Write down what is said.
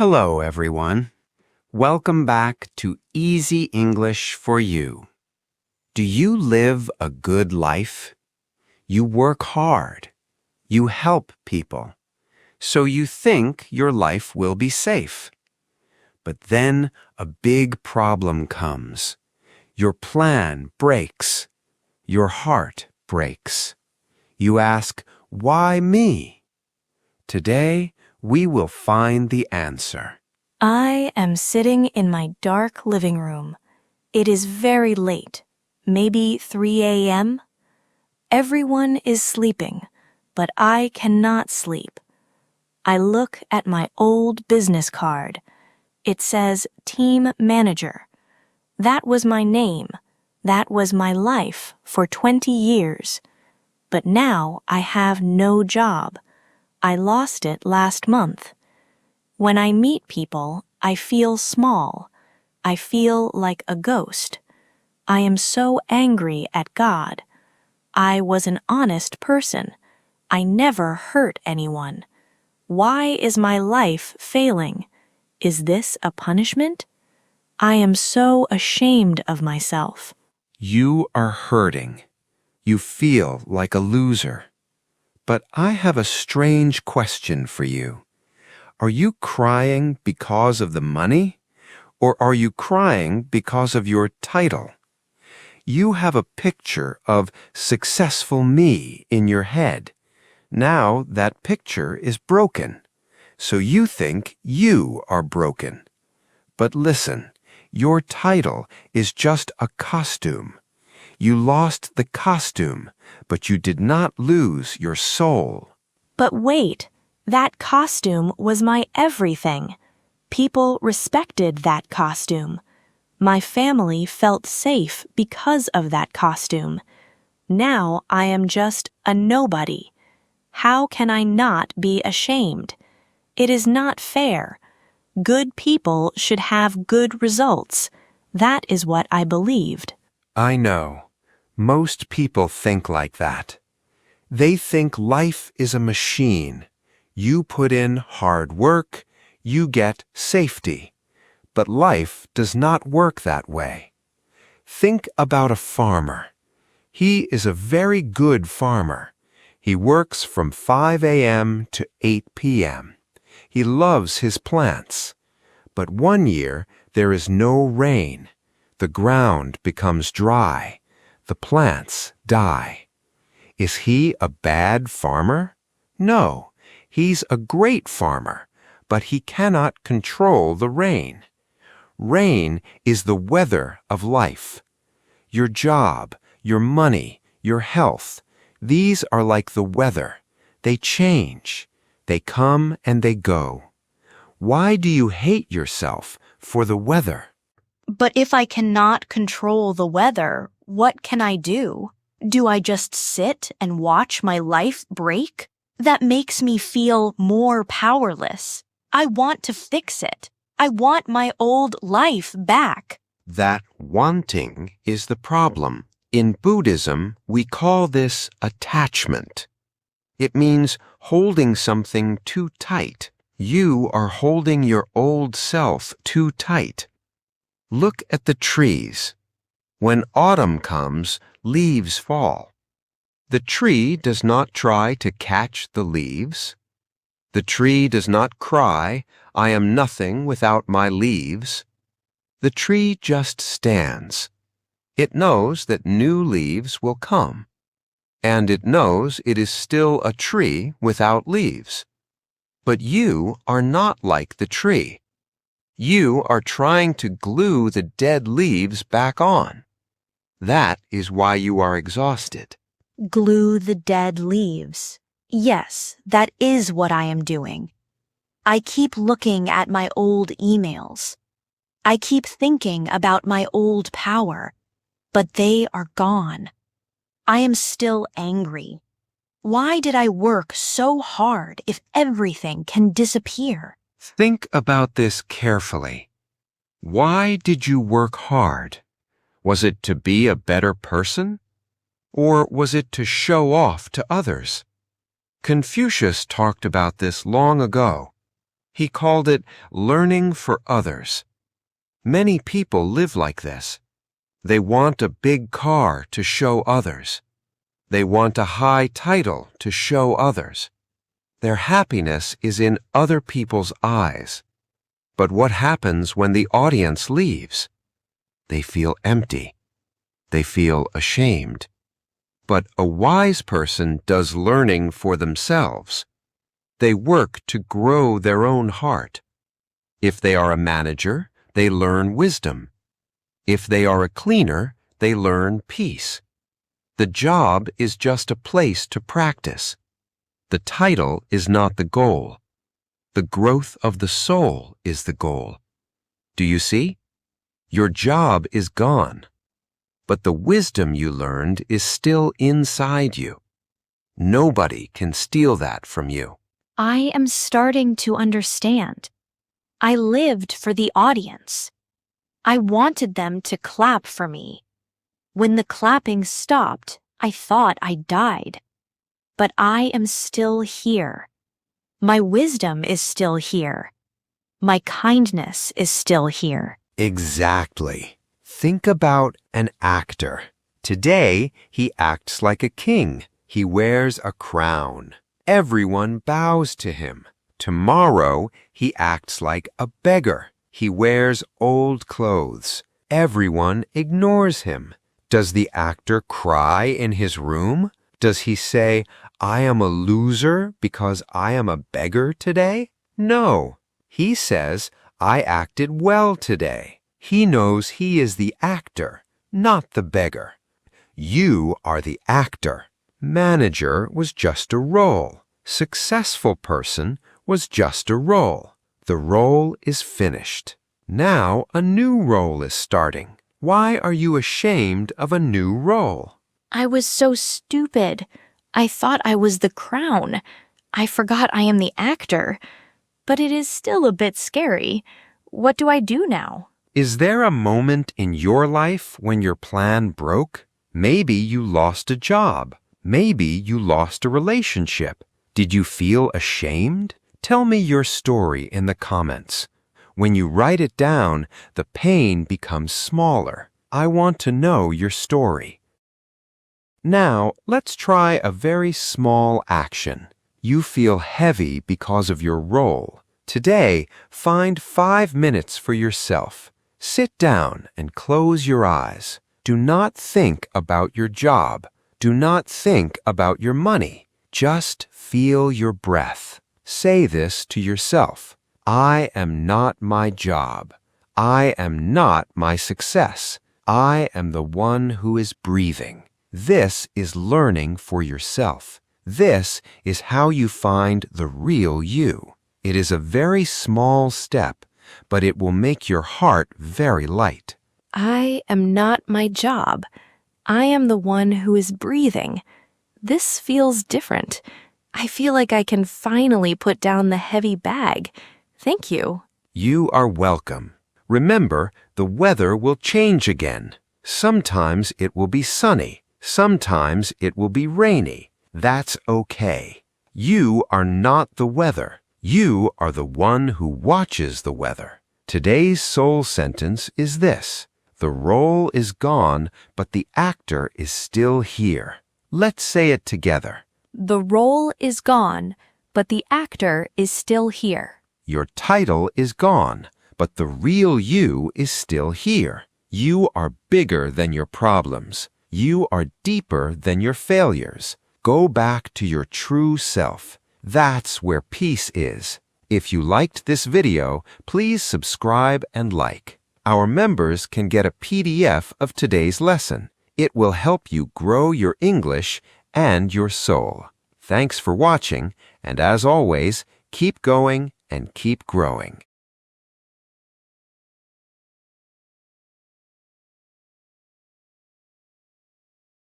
Hello, everyone. Welcome back to Easy English for You. Do you live a good life? You work hard. You help people. So you think your life will be safe. But then a big problem comes. Your plan breaks. Your heart breaks. You ask, why me? Today, we will find the answer. I am sitting in my dark living room. It is very late, maybe 3 a.m. Everyone is sleeping, but I cannot sleep. I look at my old business card. It says Team Manager. That was my name. That was my life for 20 years. But now I have no job. I lost it last month. When I meet people, I feel small. I feel like a ghost. I am so angry at God. I was an honest person. I never hurt anyone. Why is my life failing? Is this a punishment? I am so ashamed of myself. You are hurting. You feel like a loser. But I have a strange question for you. Are you crying because of the money? Or are you crying because of your title? You have a picture of successful me in your head. Now that picture is broken. So you think you are broken. But listen, your title is just a costume. You lost the costume, but you did not lose your soul. But wait, that costume was my everything. People respected that costume. My family felt safe because of that costume. Now I am just a nobody. How can I not be ashamed? It is not fair. Good people should have good results. That is what I believed. I know. Most people think like that. They think life is a machine. You put in hard work, you get safety. But life does not work that way. Think about a farmer. He is a very good farmer. He works from 5 a.m. to 8 p.m. He loves his plants. But one year there is no rain. The ground becomes dry. The plants die. Is he a bad farmer? No, he's a great farmer, but he cannot control the rain. Rain is the weather of life. Your job, your money, your health, these are like the weather. They change. They come and they go. Why do you hate yourself for the weather? But if I cannot control the weather, what can I do? Do I just sit and watch my life break? That makes me feel more powerless. I want to fix it. I want my old life back. That wanting is the problem. In Buddhism, we call this attachment. It means holding something too tight. You are holding your old self too tight. Look at the trees. When autumn comes, leaves fall. The tree does not try to catch the leaves. The tree does not cry, I am nothing without my leaves. The tree just stands. It knows that new leaves will come. And it knows it is still a tree without leaves. But you are not like the tree. You are trying to glue the dead leaves back on. That is why you are exhausted. Glue the dead leaves. Yes, that is what I am doing. I keep looking at my old emails. I keep thinking about my old power, but they are gone. I am still angry. Why did I work so hard if everything can disappear? Think about this carefully. Why did you work hard? Was it to be a better person? Or was it to show off to others? Confucius talked about this long ago. He called it learning for others. Many people live like this. They want a big car to show others. They want a high title to show others. Their happiness is in other people's eyes. But what happens when the audience leaves? They feel empty. They feel ashamed. But a wise person does learning for themselves. They work to grow their own heart. If they are a manager, they learn wisdom. If they are a cleaner, they learn peace. The job is just a place to practice. The title is not the goal. The growth of the soul is the goal. Do you see? Your job is gone, but the wisdom you learned is still inside you. Nobody can steal that from you. I am starting to understand. I lived for the audience. I wanted them to clap for me. When the clapping stopped, I thought I died. But I am still here. My wisdom is still here. My kindness is still here. Exactly. Think about an actor. Today, he acts like a king. He wears a crown. Everyone bows to him. Tomorrow, he acts like a beggar. He wears old clothes. Everyone ignores him. Does the actor cry in his room? Does he say, "I am a loser because I am a beggar today"? No. He says, "I acted well today." He knows he is the actor, not the beggar. You are the actor. Manager was just a role. Successful person was just a role. The role is finished. Now a new role is starting. Why are you ashamed of a new role? I was so stupid. I thought I was the crown. I forgot I am the actor. But it is still a bit scary. What do I do now? Is there a moment in your life when your plan broke? Maybe you lost a job. Maybe you lost a relationship. Did you feel ashamed? Tell me your story in the comments. When you write it down, the pain becomes smaller. I want to know your story. Now, let's try a very small action. You feel heavy because of your role. Today, find 5 minutes for yourself. Sit down and close your eyes. Do not think about your job. Do not think about your money. Just feel your breath. Say this to yourself. I am not my job. I am not my success. I am the one who is breathing. This is learning for yourself. This is how you find the real you. It is a very small step, but it will make your heart very light. I am not my job. I am the one who is breathing. This feels different. I feel like I can finally put down the heavy bag. Thank you. You are welcome. Remember, the weather will change again. Sometimes it will be sunny. Sometimes it will be rainy. That's okay. You are not the weather. You are the one who watches the weather. Today's soul sentence is this. The role is gone, but the actor is still here. Let's say it together. The role is gone, but the actor is still here. Your title is gone, but the real you is still here. You are bigger than your problems. You are deeper than your failures. Go back to your true self. That's where peace is. If you liked this video, please subscribe and like. Our members can get a PDF of today's lesson. It will help you grow your English and your soul. Thanks for watching, and as always, keep going and keep growing.